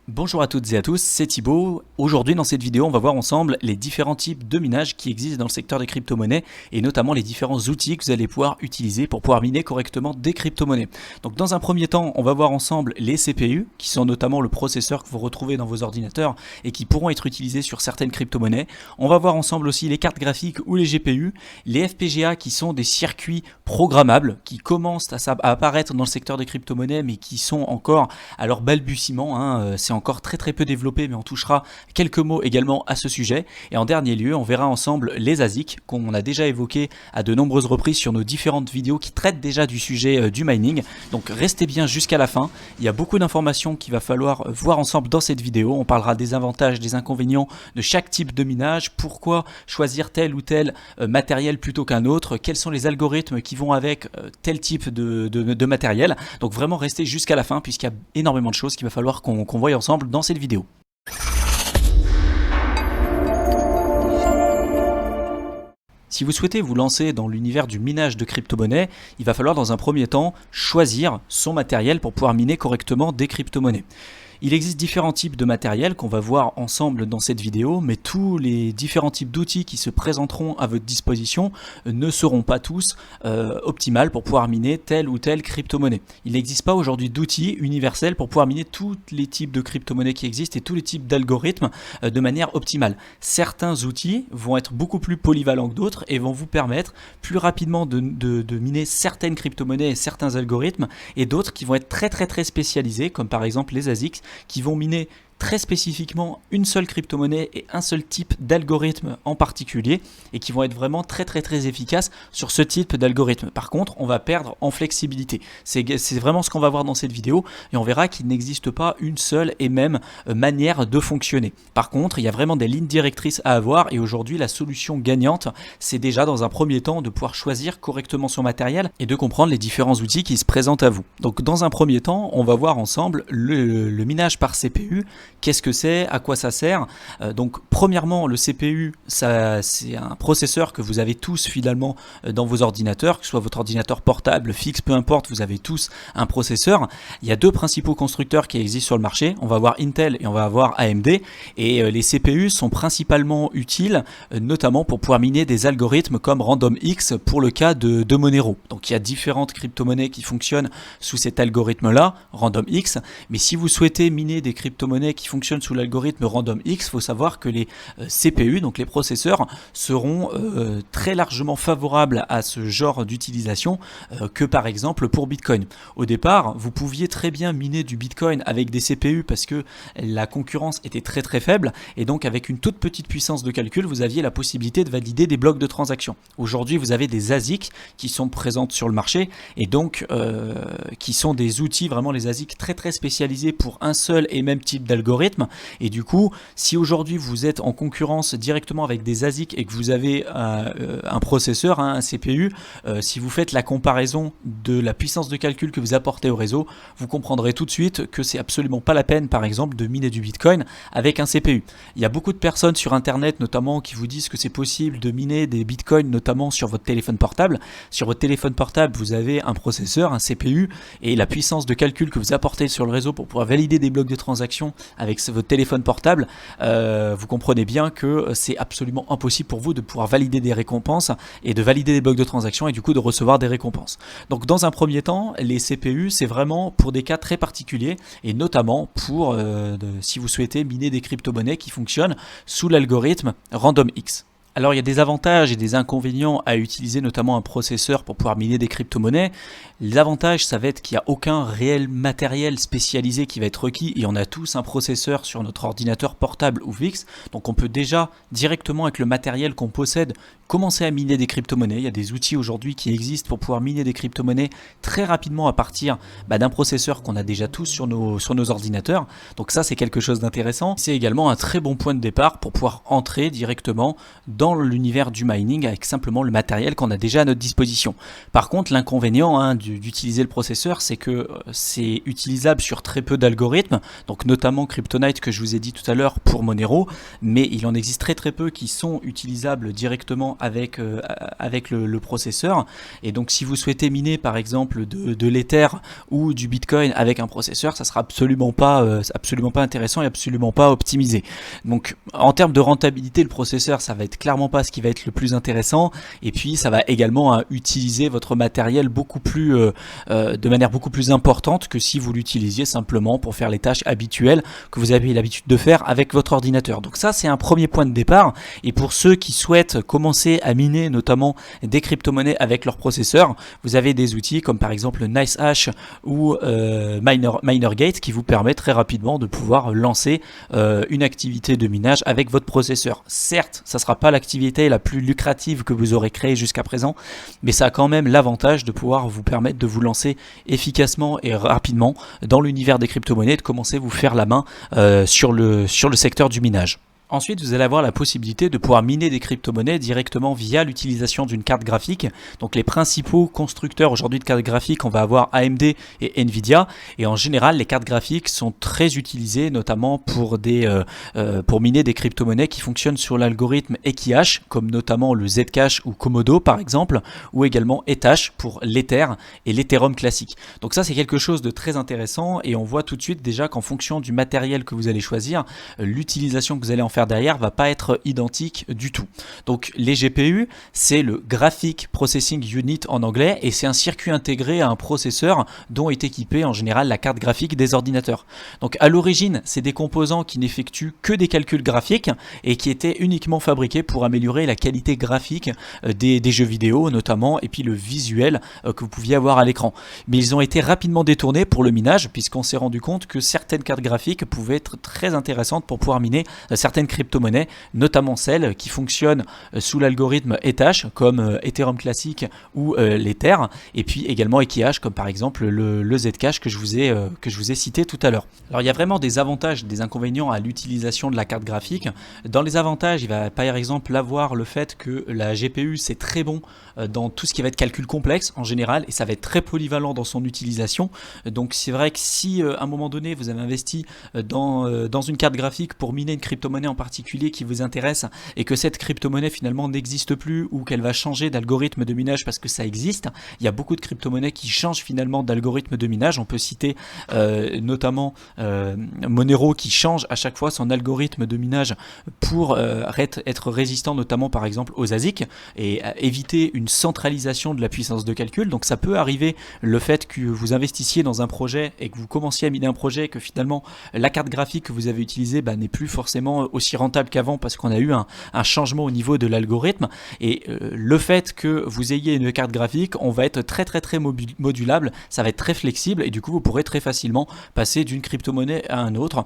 Bonjour à toutes et à tous, c'est Thibaut. Aujourd'hui dans cette vidéo on va voir ensemble les différents types de minage qui existent dans le secteur des crypto-monnaies et notamment les différents outils que vous allez pouvoir utiliser pour pouvoir miner correctement des crypto-monnaies. Donc dans un premier temps on va voir ensemble les CPU qui sont notamment le processeur que vous retrouvez dans vos ordinateurs et qui pourront être utilisés sur certaines crypto-monnaies. On va voir ensemble aussi les cartes graphiques ou les GPU, les FPGA qui sont des circuits programmables qui commencent à apparaître dans le secteur des crypto-monnaies mais qui sont encore à leur balbutiement, c'est encore très peu développé, mais on touchera quelques mots également à ce sujet. Et en dernier lieu, on verra ensemble les ASIC qu'on a déjà évoqué à de nombreuses reprises sur nos différentes vidéos qui traitent déjà du sujet du mining. Donc restez bien jusqu'à la fin. Il y a beaucoup d'informations qu'il va falloir voir ensemble dans cette vidéo. On parlera des avantages, des inconvénients de chaque type de minage, pourquoi choisir tel ou tel matériel plutôt qu'un autre, quels sont les algorithmes qui vont avec tel type de matériel. Donc vraiment restez jusqu'à la fin puisqu'il y a énormément de choses qu'il va falloir qu'on voie ensemble dans cette vidéo. Si vous souhaitez vous lancer dans l'univers du minage de crypto-monnaies, il va falloir dans un premier temps choisir son matériel pour pouvoir miner correctement des crypto-monnaies. Il existe différents types de matériel qu'on va voir ensemble dans cette vidéo, mais tous les différents types d'outils qui se présenteront à votre disposition ne seront pas tous optimales pour pouvoir miner telle ou telle crypto-monnaie. Il n'existe pas aujourd'hui d'outils universels pour pouvoir miner tous les types de crypto-monnaies qui existent et tous les types d'algorithmes de manière optimale. Certains outils vont être beaucoup plus polyvalents que d'autres et vont vous permettre plus rapidement de miner certaines crypto-monnaies et certains algorithmes, et d'autres qui vont être très spécialisés, comme par exemple les ASIC, qui vont miner très spécifiquement une seule crypto-monnaie et un seul type d'algorithme en particulier, et qui vont être vraiment très efficaces sur ce type d'algorithme. Par contre, on va perdre en flexibilité. C'est vraiment ce qu'on va voir dans cette vidéo, et on verra qu'il n'existe pas une seule et même manière de fonctionner. Par contre, il y a vraiment des lignes directrices à avoir, et aujourd'hui la solution gagnante, c'est déjà dans un premier temps de pouvoir choisir correctement son matériel et de comprendre les différents outils qui se présentent à vous. Donc dans un premier temps, on va voir ensemble le minage par CPU. Qu'est-ce que c'est? À quoi ça sert? Donc premièrement, le CPU, c'est un processeur que vous avez tous finalement dans vos ordinateurs, que ce soit votre ordinateur portable, fixe, peu importe, vous avez tous un processeur. Il y a deux principaux constructeurs qui existent sur le marché. On va avoir Intel et on va avoir AMD. Et les CPU sont principalement utiles, notamment pour pouvoir miner des algorithmes comme RandomX pour le cas de Monero. Donc il y a différentes crypto-monnaies qui fonctionnent sous cet algorithme-là, RandomX. Mais si vous souhaitez miner des crypto-monnaies qui fonctionnent sous l'algorithme RandomX, il faut savoir que les CPU, donc les processeurs, seront très largement favorables à ce genre d'utilisation que par exemple pour Bitcoin. Au départ, vous pouviez très bien miner du Bitcoin avec des CPU parce que la concurrence était très faible, et donc avec une toute petite puissance de calcul, vous aviez la possibilité de valider des blocs de transactions. Aujourd'hui, vous avez des ASIC qui sont présentes sur le marché, et donc qui sont des outils, vraiment les ASIC très spécialisés pour un seul et même type d'algorithme. Et du coup, si aujourd'hui vous êtes en concurrence directement avec des ASIC et que vous avez un processeur, un CPU, si vous faites la comparaison de la puissance de calcul que vous apportez au réseau, vous comprendrez tout de suite que c'est absolument pas la peine, par exemple, de miner du Bitcoin avec un CPU. Il y a beaucoup de personnes sur Internet, notamment, qui vous disent que c'est possible de miner des Bitcoins, notamment sur votre téléphone portable. Sur votre téléphone portable, vous avez un processeur, un CPU, et la puissance de calcul que vous apportez sur le réseau pour pouvoir valider des blocs de transactions avec votre téléphone portable, vous comprenez bien que c'est absolument impossible pour vous de pouvoir valider des récompenses et de valider des blocs de transactions et du coup de recevoir des récompenses. Donc dans un premier temps, les CPU, c'est vraiment pour des cas très particuliers, et notamment pour si vous souhaitez miner des crypto-monnaies qui fonctionnent sous l'algorithme RandomX. Alors il y a des avantages et des inconvénients à utiliser notamment un processeur pour pouvoir miner des crypto-monnaies. Les avantages, ça va être qu'il n'y a aucun réel matériel spécialisé qui va être requis, et on a tous un processeur sur notre ordinateur portable ou fixe, donc on peut déjà directement avec le matériel qu'on possède commencer à miner des crypto-monnaies. Il y a des outils aujourd'hui qui existent pour pouvoir miner des crypto-monnaies très rapidement à partir d'un processeur qu'on a déjà tous sur nos ordinateurs. Donc ça, c'est quelque chose d'intéressant. C'est également un très bon point de départ pour pouvoir entrer directement dans dans l'univers du mining avec simplement le matériel qu'on a déjà à notre disposition. Par contre, l'inconvénient d'utiliser le processeur, c'est que c'est utilisable sur très peu d'algorithmes, donc notamment Kryptonite que je vous ai dit tout à l'heure pour Monero, mais il en existe très peu qui sont utilisables directement avec le processeur. Et donc si vous souhaitez miner par exemple de l'Ether ou du Bitcoin avec un processeur, ça sera absolument pas intéressant et absolument pas optimisé. Donc en termes de rentabilité, le processeur, ça va être clairement pas ce qui va être le plus intéressant, et puis ça va également utiliser votre matériel de manière beaucoup plus importante que si vous l'utilisiez simplement pour faire les tâches habituelles que vous avez l'habitude de faire avec votre ordinateur. Donc ça, c'est un premier point de départ, et pour ceux qui souhaitent commencer à miner notamment des crypto-monnaies avec leur processeur, vous avez des outils comme par exemple NiceHash ou MinerGate qui vous permettent très rapidement de pouvoir lancer une activité de minage avec votre processeur. Certes, ça ne sera pas l'activité la plus lucrative que vous aurez créée jusqu'à présent, mais ça a quand même l'avantage de pouvoir vous permettre de vous lancer efficacement et rapidement dans l'univers des crypto-monnaies, de commencer à vous faire la main sur le secteur du minage. Ensuite, vous allez avoir la possibilité de pouvoir miner des crypto-monnaies directement via l'utilisation d'une carte graphique. Donc les principaux constructeurs aujourd'hui de cartes graphiques, on va avoir AMD et Nvidia. Et en général, les cartes graphiques sont très utilisées, notamment pour miner des crypto-monnaies qui fonctionnent sur l'algorithme Equihash, comme notamment le Zcash ou Komodo par exemple, ou également Ethash pour l'Ether et l'Ethereum classique. Donc ça, c'est quelque chose de très intéressant, et on voit tout de suite déjà qu'en fonction du matériel que vous allez choisir, l'utilisation que vous allez en faire derrière va pas être identique du tout. Donc les GPU, c'est le Graphic Processing Unit en anglais, et c'est un circuit intégré à un processeur dont est équipée en général la carte graphique des ordinateurs. Donc à l'origine, c'est des composants qui n'effectuent que des calculs graphiques et qui étaient uniquement fabriqués pour améliorer la qualité graphique des jeux vidéo notamment, et puis le visuel que vous pouviez avoir à l'écran. Mais ils ont été rapidement détournés pour le minage, puisqu'on s'est rendu compte que certaines cartes graphiques pouvaient être très intéressantes pour pouvoir miner certaines crypto-monnaies, notamment celles qui fonctionnent sous l'algorithme Ethash comme Ethereum classique ou l'Ether, et puis également Equihash comme par exemple le Zcash que je vous ai cité tout à l'heure. Alors il y a vraiment des avantages et des inconvénients à l'utilisation de la carte graphique. Dans les avantages, il va par exemple avoir le fait que la GPU c'est très bon dans tout ce qui va être calcul complexe en général, et ça va être très polyvalent dans son utilisation. Donc c'est vrai que si à un moment donné vous avez investi dans une carte graphique pour miner une crypto-monnaie en particulier qui vous intéresse, et que cette crypto-monnaie finalement n'existe plus, ou qu'elle va changer d'algorithme de minage parce que ça existe, il y a beaucoup de crypto-monnaies qui changent finalement d'algorithme de minage. On peut citer notamment Monero qui change à chaque fois son algorithme de minage pour être résistant notamment par exemple aux ASIC et éviter une centralisation de la puissance de calcul. Donc ça peut arriver, le fait que vous investissiez dans un projet et que vous commenciez à miner un projet, que finalement la carte graphique que vous avez utilisée n'est plus forcément aussi rentable qu'avant parce qu'on a eu un changement au niveau de l'algorithme, et le fait que vous ayez une carte graphique, on va être très modulable, ça va être très flexible, et du coup vous pourrez très facilement passer d'une crypto-monnaie à un autre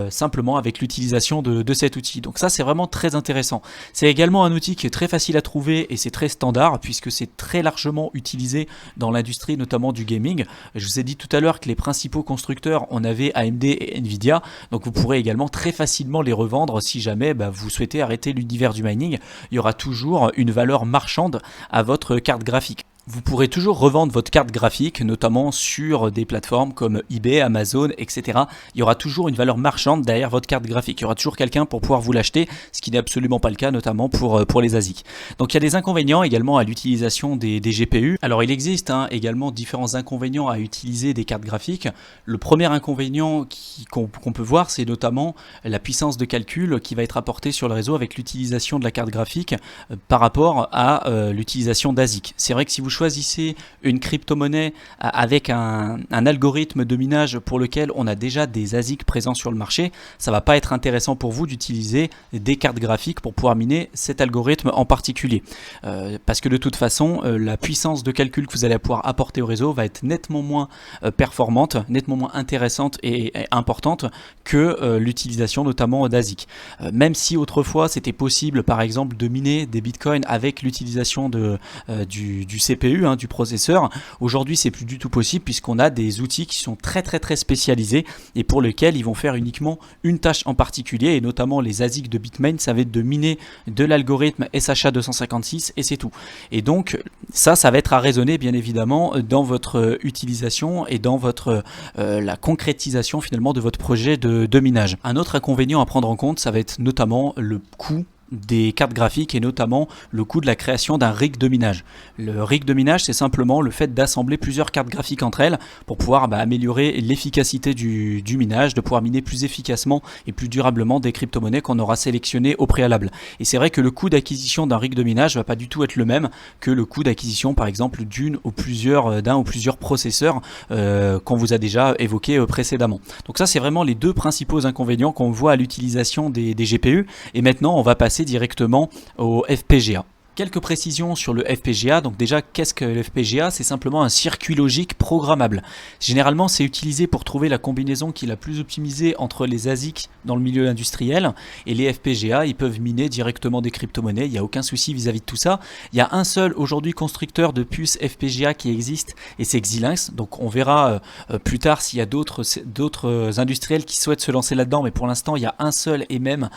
simplement avec l'utilisation de cet outil. Donc ça, c'est vraiment très intéressant. C'est également un outil qui est très facile à trouver, et c'est très standard puisque c'est très largement utilisé dans l'industrie notamment du gaming. Je vous ai dit tout à l'heure que les principaux constructeurs, on avait AMD et Nvidia, donc vous pourrez également très facilement les revendre si jamais vous souhaitez arrêter l'univers du mining. Il y aura toujours une valeur marchande à votre carte graphique. Vous pourrez toujours revendre votre carte graphique, notamment sur des plateformes comme eBay, Amazon, etc. Il y aura toujours une valeur marchande derrière votre carte graphique. Il y aura toujours quelqu'un pour pouvoir vous l'acheter, ce qui n'est absolument pas le cas, notamment pour les ASIC. Donc il y a des inconvénients également à l'utilisation des GPU. Alors il existe également différents inconvénients à utiliser des cartes graphiques. Le premier inconvénient qu'on peut voir, c'est notamment la puissance de calcul qui va être apportée sur le réseau avec l'utilisation de la carte graphique par rapport à l'utilisation d'ASIC. C'est vrai que si vous choisissez une crypto-monnaie avec un algorithme de minage pour lequel on a déjà des ASIC présents sur le marché, ça va pas être intéressant pour vous d'utiliser des cartes graphiques pour pouvoir miner cet algorithme en particulier. Parce que de toute façon, la puissance de calcul que vous allez pouvoir apporter au réseau va être nettement moins performante, nettement moins intéressante et importante que l'utilisation notamment d'ASIC. Même si autrefois c'était possible par exemple de miner des bitcoins avec l'utilisation du CPU, CPU, du processeur. Aujourd'hui, c'est plus du tout possible puisqu'on a des outils qui sont très spécialisés et pour lesquels ils vont faire uniquement une tâche en particulier, et notamment les ASIC de Bitmain, ça va être de miner de l'algorithme SHA-256 et c'est tout. Et donc ça va être à raisonner bien évidemment dans votre utilisation et dans votre la concrétisation finalement de votre projet de minage. Un autre inconvénient à prendre en compte, ça va être notamment le coût des cartes graphiques et notamment le coût de la création d'un rig de minage. Le rig de minage, c'est simplement le fait d'assembler plusieurs cartes graphiques entre elles pour pouvoir améliorer l'efficacité du minage, de pouvoir miner plus efficacement et plus durablement des crypto-monnaies qu'on aura sélectionnées au préalable. Et c'est vrai que le coût d'acquisition d'un rig de minage va pas du tout être le même que le coût d'acquisition par exemple d'un ou plusieurs processeurs qu'on vous a déjà évoqué précédemment. Donc ça, c'est vraiment les deux principaux inconvénients qu'on voit à l'utilisation des GPU. Et maintenant, on va passer directement au FPGA. Quelques précisions sur le FPGA. Donc déjà, qu'est-ce que le FPGA? C'est simplement un circuit logique programmable. Généralement, c'est utilisé pour trouver la combinaison qui est la plus optimisée entre les ASIC dans le milieu industriel et les FPGA. Ils peuvent miner directement des crypto-monnaies. Il n'y a aucun souci vis-à-vis de tout ça. Il y a un seul aujourd'hui constructeur de puces FPGA qui existe et c'est Xilinx. Donc on verra plus tard s'il y a d'autres industriels qui souhaitent se lancer là-dedans. Mais pour l'instant, il y a un seul et même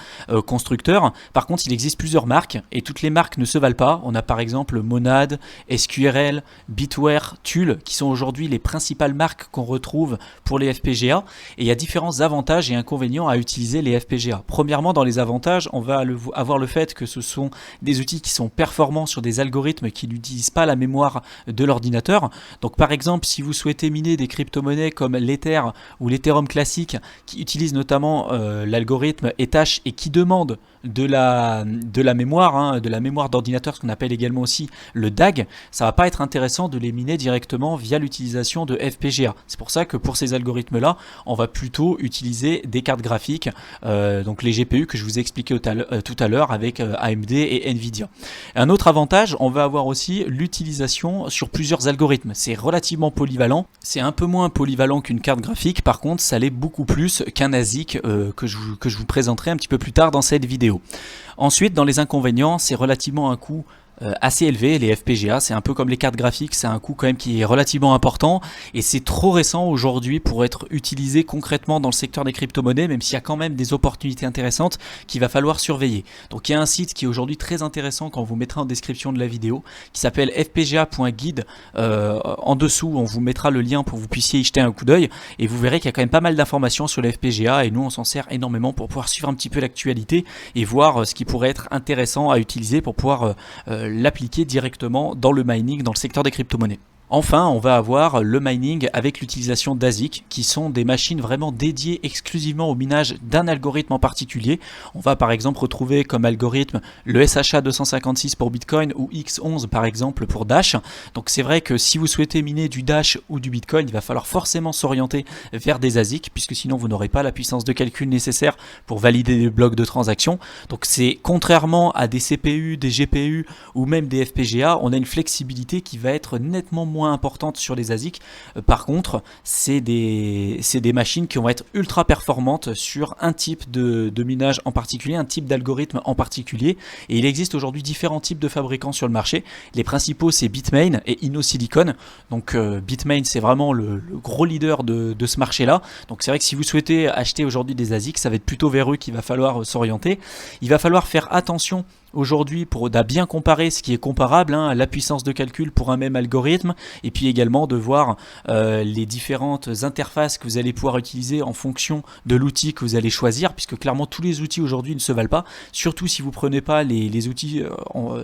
constructeur. Par contre, il existe plusieurs marques et toutes les marques ne se valent pas. On a par exemple Monad, SQRL, Bitware, Tulle qui sont aujourd'hui les principales marques qu'on retrouve pour les FPGA, et il y a différents avantages et inconvénients à utiliser les FPGA. Premièrement, dans les avantages, on va avoir le fait que ce sont des outils qui sont performants sur des algorithmes qui n'utilisent pas la mémoire de l'ordinateur. Donc par exemple, si vous souhaitez miner des crypto-monnaies comme l'Ether ou l'Ethereum classique qui utilisent notamment l'algorithme Ethash et qui demandent de la mémoire, de la mémoire d'ordinateur, ce qu'on appelle également aussi le DAG, ça va pas être intéressant de les miner directement via l'utilisation de FPGA. C'est pour ça que pour ces algorithmes-là, on va plutôt utiliser des cartes graphiques, donc les GPU que je vous ai expliqué tout à l'heure avec AMD et Nvidia. Un autre avantage, on va avoir aussi l'utilisation sur plusieurs algorithmes. C'est relativement polyvalent. C'est un peu moins polyvalent qu'une carte graphique. Par contre, ça l'est beaucoup plus qu'un ASIC que je vous présenterai un petit peu plus tard dans cette vidéo. Ensuite, dans les inconvénients, c'est relativement un coût assez élevé. Les FPGA, c'est un peu comme les cartes graphiques, c'est un coût quand même qui est relativement important et c'est trop récent aujourd'hui pour être utilisé concrètement dans le secteur des crypto-monnaies, même s'il y a quand même des opportunités intéressantes qu'il va falloir surveiller. Donc il y a un site qui est aujourd'hui très intéressant qu'on vous mettra en description de la vidéo qui s'appelle fpga.guide. En dessous, on vous mettra le lien pour que vous puissiez y jeter un coup d'œil et vous verrez qu'il y a quand même pas mal d'informations sur les FPGA et nous on s'en sert énormément pour pouvoir suivre un petit peu l'actualité et voir ce qui pourrait être intéressant à utiliser pour pouvoir l'appliquer directement dans le mining, dans le secteur des crypto-monnaies. Enfin, on va avoir le mining avec l'utilisation d'ASIC, qui sont des machines vraiment dédiées exclusivement au minage d'un algorithme en particulier. On va par exemple retrouver comme algorithme le SHA-256 pour Bitcoin ou X11 par exemple pour Dash. Donc c'est vrai que si vous souhaitez miner du Dash ou du Bitcoin, il va falloir forcément s'orienter vers des ASIC, puisque sinon vous n'aurez pas la puissance de calcul nécessaire pour valider des blocs de transaction. Donc c'est contrairement à des CPU, des GPU ou même des FPGA, on a une flexibilité qui va être nettement moins importante sur les ASIC. Par contre, c'est des machines qui vont être ultra performantes sur un type de minage en particulier, un type d'algorithme en particulier. Et il existe aujourd'hui différents types de fabricants sur le marché. Les principaux, c'est Bitmain et InnoSilicon. Donc Bitmain, c'est vraiment le gros leader de ce marché-là. Donc c'est vrai que si vous souhaitez acheter aujourd'hui des ASIC, ça va être plutôt vers eux qu'il va falloir s'orienter. Il va falloir faire attention aujourd'hui pour bien comparer ce qui est comparable, la puissance de calcul pour un même algorithme, et puis également de voir les différentes interfaces que vous allez pouvoir utiliser en fonction de l'outil que vous allez choisir, puisque clairement tous les outils aujourd'hui ne se valent pas, surtout si vous ne prenez pas les outils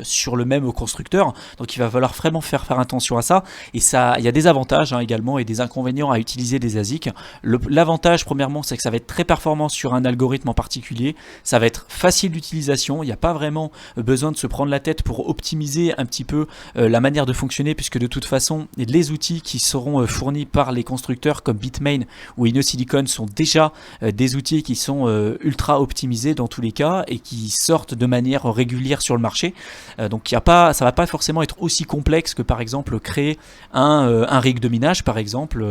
sur le même constructeur. Donc il va falloir vraiment faire attention à ça, et ça, il y a des avantages également et des inconvénients à utiliser des ASIC. L'avantage premièrement, c'est que ça va être très performant sur un algorithme en particulier, ça va être facile d'utilisation, il n'y a pas vraiment besoin de se prendre la tête pour optimiser un petit peu la manière de fonctionner, puisque de toute façon les outils qui seront fournis par les constructeurs comme Bitmain ou InnoSilicon sont déjà des outils qui sont ultra optimisés dans tous les cas et qui sortent de manière régulière sur le marché. Donc ça va pas forcément être aussi complexe que par exemple créer un rig de minage par exemple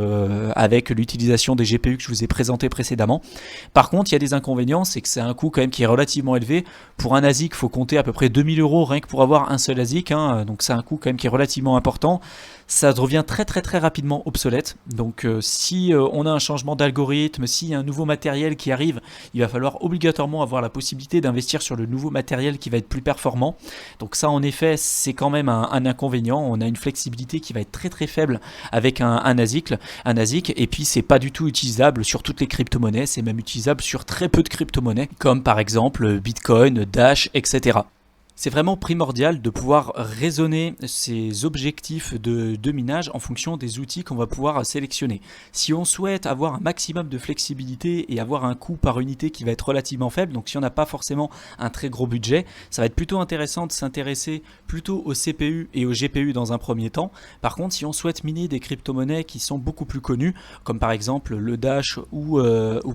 avec l'utilisation des GPU que je vous ai présenté précédemment. Par contre, il y a des inconvénients, c'est que c'est un coût quand même qui est relativement élevé. Pour un ASIC, il faut compter compter à peu près 2000 € rien que pour avoir un seul ASIC, hein, donc c'est un coût quand même qui est relativement important. Ça devient très rapidement obsolète. Donc si on a un changement d'algorithme, s'il y a un nouveau matériel qui arrive, il va falloir obligatoirement avoir la possibilité d'investir sur le nouveau matériel qui va être plus performant. Donc ça en effet c'est quand même un inconvénient. On a une flexibilité qui va être très faible avec un ASIC, et puis c'est pas du tout utilisable sur toutes les crypto-monnaies, c'est même utilisable sur très peu de crypto-monnaies comme par exemple Bitcoin, Dash, etc. C'est vraiment primordial de pouvoir raisonner ses objectifs de minage en fonction des outils qu'on va pouvoir sélectionner. Si on souhaite avoir un maximum de flexibilité et avoir un coût par unité qui va être relativement faible, donc si on n'a pas forcément un très gros budget, ça va être plutôt intéressant de s'intéresser plutôt au CPU et au GPU dans un premier temps. Par contre, si on souhaite miner des crypto-monnaies qui sont beaucoup plus connues, comme par exemple le Dash ou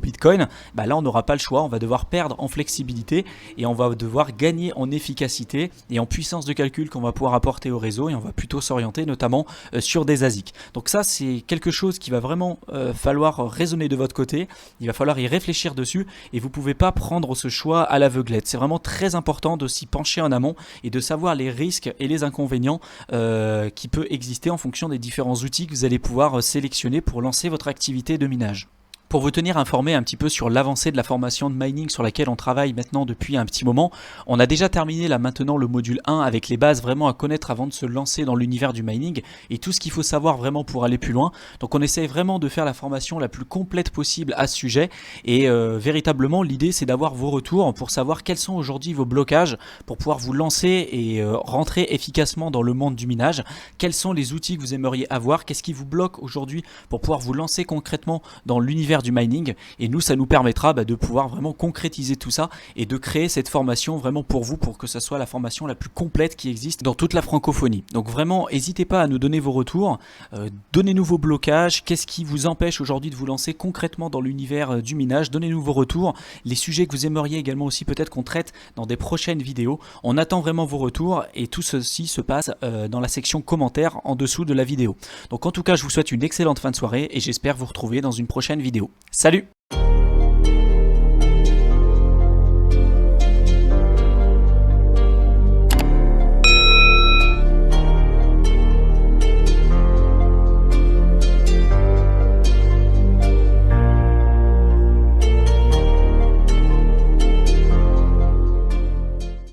Bitcoin, bah là on n'aura pas le choix, on va devoir perdre en flexibilité et on va devoir gagner en efficacité et en puissance de calcul qu'on va pouvoir apporter au réseau, et on va plutôt s'orienter notamment sur des ASIC. Donc ça c'est quelque chose qui va vraiment falloir raisonner de votre côté, il va falloir y réfléchir dessus et vous ne pouvez pas prendre ce choix à l'aveuglette. C'est vraiment très important de s'y pencher en amont et de savoir les risques et les inconvénients qui peuvent exister en fonction des différents outils que vous allez pouvoir sélectionner pour lancer votre activité de minage. Pour vous tenir informé un petit peu sur l'avancée de la formation de mining sur laquelle on travaille maintenant depuis un petit moment, on a déjà terminé là maintenant le module 1 avec les bases vraiment à connaître avant de se lancer dans l'univers du mining et tout ce qu'il faut savoir vraiment pour aller plus loin. Donc on essaie vraiment de faire la formation la plus complète possible à ce sujet et véritablement l'idée c'est d'avoir vos retours pour savoir quels sont aujourd'hui vos blocages pour pouvoir vous lancer et rentrer efficacement dans le monde du minage. Quels sont les outils que vous aimeriez avoir, qu'est-ce qui vous bloque aujourd'hui pour pouvoir vous lancer concrètement dans l'univers du mining, et nous ça nous permettra de pouvoir vraiment concrétiser tout ça et de créer cette formation vraiment pour vous, pour que ça soit la formation la plus complète qui existe dans toute la francophonie. Donc vraiment n'hésitez pas à nous donner vos retours, donnez-nous vos blocages, qu'est-ce qui vous empêche aujourd'hui de vous lancer concrètement dans l'univers du minage, donnez-nous vos retours, les sujets que vous aimeriez également aussi peut-être qu'on traite dans des prochaines vidéos. On attend vraiment vos retours et tout ceci se passe dans la section commentaires en dessous de la vidéo. Donc en tout cas je vous souhaite une excellente fin de soirée et j'espère vous retrouver dans une prochaine vidéo. Salut!